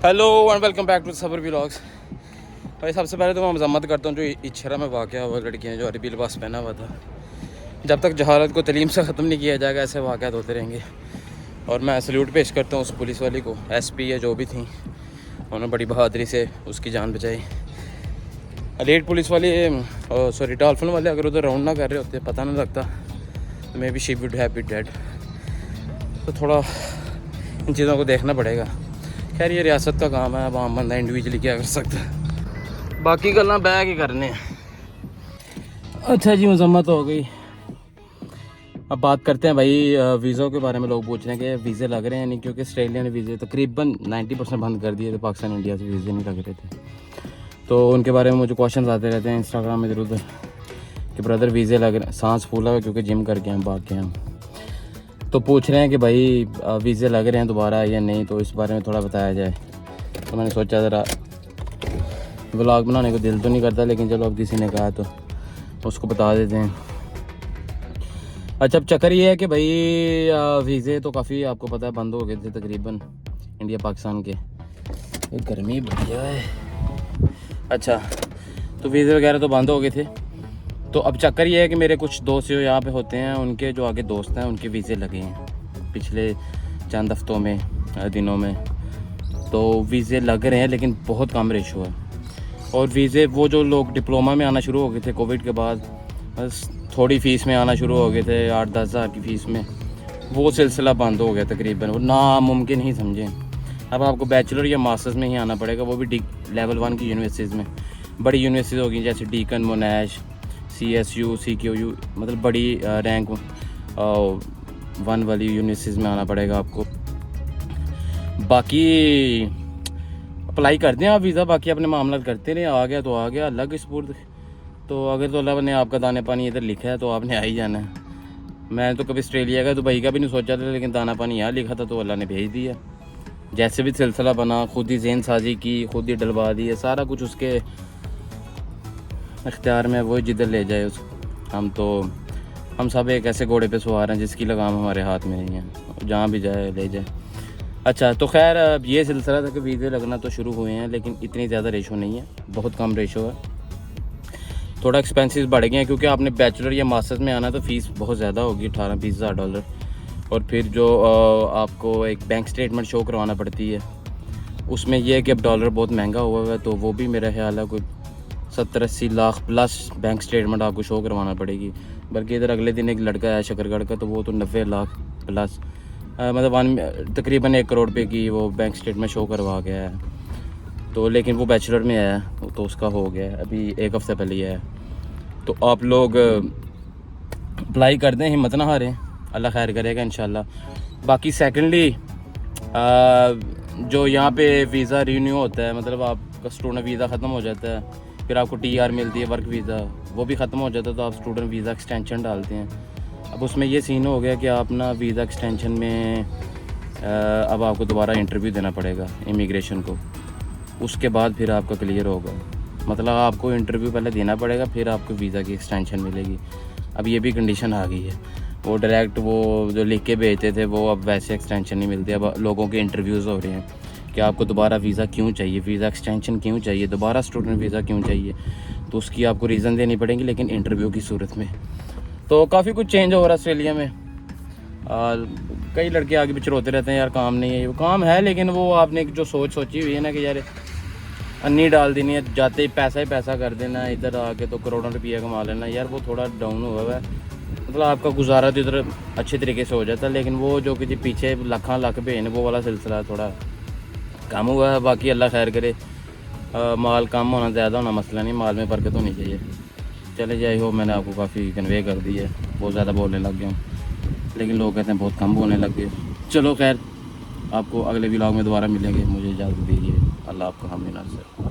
Hello and welcome back to Sabar vlogs. भाई सबसे पहले तो मैं मजम्मत करता हूँ जो इच्छरा में वाक़या हुआ लड़कियाँ जो अरबी लिबास पहना हुआ था। जब तक जहालत को तलीम से ख़त्म नहीं किया जाएगा ऐसे वाक़यात होते रहेंगे। और मैं सल्यूट पेश करता हूँ उस पुलिस वाली को, एसपी या जो भी थी, उन्होंने बड़ी बहादुरी से उसकी जान बचाई। एलीट पुलिस वाले सॉरी डॉल्फिन वाले अगर उधर राउंड ना कर रहे होते पता नहीं लगता तो may be she would have been dead. तो थोड़ा इन चीज़ों को देखना पड़ेगा। खैर ये रियासत का काम है, अब आम बंदा इंडिविजुअली क्या कर सकता है, बाकी गल्ला बैग ही करने हैं। अच्छा जी, मजम्मत हो गई। अब बात करते हैं भाई वीज़ों के बारे में। लोग पूछ रहे हैं कि वीज़े लग रहे हैं नहीं, क्योंकि ऑस्ट्रेलिया ने वीज़े तकरीबन 90% बंद कर दिए थे। पाकिस्तान इंडिया से वीज़े नहीं लग रहे थे, तो उनके बारे में मुझे क्वेश्चन आते रहते हैं इंस्टाग्राम में इधर उधर कि ब्रदर वीज़े लग रहे हैं। सांस फूला हुआ क्योंकि जिम करके हम भाग के हम तो पूछ रहे हैं कि भाई वीज़े लग रहे हैं दोबारा या नहीं, तो इस बारे में थोड़ा बताया जाए। तो मैंने सोचा ज़रा व्लॉग बनाने को दिल तो नहीं करता, लेकिन चलो अब किसी ने कहा तो उसको बता देते हैं। अच्छा, अब चक्कर ये है कि भाई वीज़े तो काफ़ी आपको पता है बंद हो गए थे तकरीबन इंडिया पाकिस्तान के। गर्मी बढ़िया है। अच्छा, तो वीज़े वगैरह तो बंद हो गए थे। तो अब चक्कर ये है कि मेरे कुछ दोस्त जो यहाँ पे होते हैं, उनके जो आगे दोस्त हैं उनके वीज़े लगे हैं पिछले चंद हफ्तों में दिनों में। तो वीज़े लग रहे हैं लेकिन बहुत कम रेशो है। और वीज़े वो जो लोग डिप्लोमा में आना शुरू हो गए थे कोविड के बाद, बस थोड़ी फ़ीस में आना शुरू हो गए थे 8-10 हज़ार की फ़ीस में, वो सिलसिला बंद हो गया तकरीबन। वो नामुमकिन ही समझें। अब आपको बैचलर या मास्टर्स में ही आना पड़ेगा, वो भी लेवल 1 की यूनिवर्सिटीज़ में। बड़ी यूनिवर्सिटीज़ होगी जैसे डीकन, मोनाश, CSU, CQU, मतलब बड़ी रैंक 1 वाली यूनिवर्सिटीज़ में आना पड़ेगा आपको। बाकी अप्लाई कर दें आप वीज़ा, बाकी अपने मामला करते रहे। आ गया तो आ गया, अलग स्पुर्द। तो अगर तो अल्लाह ने आपका दाने पानी इधर लिखा है तो आपने आ ही जाना है। मैं तो कभी ऑस्ट्रेलिया का दुबई का भी नहीं सोचा था, लेकिन दाना पानी यहाँ लिखा था तो अल्लाह ने भेज दिया। जैसे भी सिलसिला बना, खुद ही ज़हन साजी की, खुद ही डलवा दी है, सारा कुछ उसके इख्तियार में, वो जिधर ले जाए उस। हम सब एक ऐसे घोड़े पे सवार हैं जिसकी लगाम हमारे हाथ में नहीं है, जहाँ भी जाए ले जाए। अच्छा, तो खैर अब ये सिलसिला था कि वीज़े लगना तो शुरू हुए हैं, लेकिन इतनी ज़्यादा रेशो नहीं है, बहुत कम रेशो है। थोड़ा एक्सपेंसेस बढ़ गए हैं क्योंकि आपने बैचलर या मास्टर्स में आना तो फ़ीस बहुत ज़्यादा होगी, 18-20 हज़ार डॉलर। और फिर जो आपको एक बैंक स्टेटमेंट शो करवाना पड़ती है, उसमें यह है कि अब डॉलर बहुत महंगा हुआ है, तो वो भी मेरा ख्याल है कोई 70-80 लाख प्लस बैंक स्टेटमेंट आपको शो करवाना पड़ेगी। बल्कि इधर अगले दिन एक लड़का है शकरगढ़ का, तो वो तो 90 लाख प्लस मतलब तकरीबन 1 करोड़ पे की वो बैंक स्टेटमेंट शो करवा गया है। तो लेकिन वो बैचलर में आया तो उसका हो गया, अभी 1 हफ़्ते पहले ही आया। तो आप लोग अप्लाई कर दें, हिम्मत ना हारें, अल्लाह खैर करेगा इंशाल्लाह। बाकी सेकेंडली जो यहाँ पे वीज़ा रिन्यू होता है, मतलब आपका स्टूडेंट वीज़ा ख़त्म हो जाता है, फिर आपको TR मिलती है, वर्क वीज़ा, वो भी ख़त्म हो जाता है, तो आप स्टूडेंट वीज़ा एक्सटेंशन डालते हैं। अब उसमें ये सीन हो गया कि आप ना वीज़ा एक्सटेंशन में अब आपको दोबारा इंटरव्यू देना पड़ेगा इमिग्रेशन को, उसके बाद फिर आपका क्लियर होगा। मतलब आपको इंटरव्यू पहले देना पड़ेगा, फिर आपको वीज़ा की एक्सटेंशन मिलेगी। अब ये भी कंडीशन आ गई है। वो डायरेक्ट वो जो लिख के भेजते थे वो अब वैसे एक्सटेंशन नहीं मिलती। अब लोगों के इंटरव्यूज़ हो रहे हैं कि आपको दोबारा वीज़ा क्यों चाहिए, वीज़ा एक्सटेंशन क्यों चाहिए, दोबारा स्टूडेंट वीज़ा क्यों चाहिए, तो उसकी आपको रीज़न देनी पड़ेंगी, लेकिन इंटरव्यू की सूरत में। तो काफ़ी कुछ चेंज हो रहा है ऑस्ट्रेलिया में। और कई लड़के आगे पीछे रोते रहते हैं यार काम नहीं है, वो काम है, लेकिन वो आपने जो सोची हुई है ना कि यार अन्नी डाल देनी है, जाते ही पैसा कर देना, इधर आके तो करोड़ों रुपया कमा लेना, यार वो थोड़ा डाउन हुआ है। मतलब आपका गुजारा तो इधर अच्छे तरीके से हो जाता है, लेकिन वो जो कि पीछे लाख भेजने वो वाला सिलसिला थोड़ा कम हुआ है। बाकी अल्लाह खैर करे, माल कम होना ज़्यादा होना मसला नहीं, माल में बरकत होनी चाहिए। चले जाए हो, मैंने आपको काफ़ी कन्वे कर दी है, बहुत ज़्यादा बोलने लग गया हूँ, लेकिन लोग कहते हैं बहुत कम बोलने लग गए। चलो खैर, आपको अगले व्लॉग में दोबारा मिलेंगे, मुझे इजाज़त दीजिए। अल्लाह आपको हामी नासिर।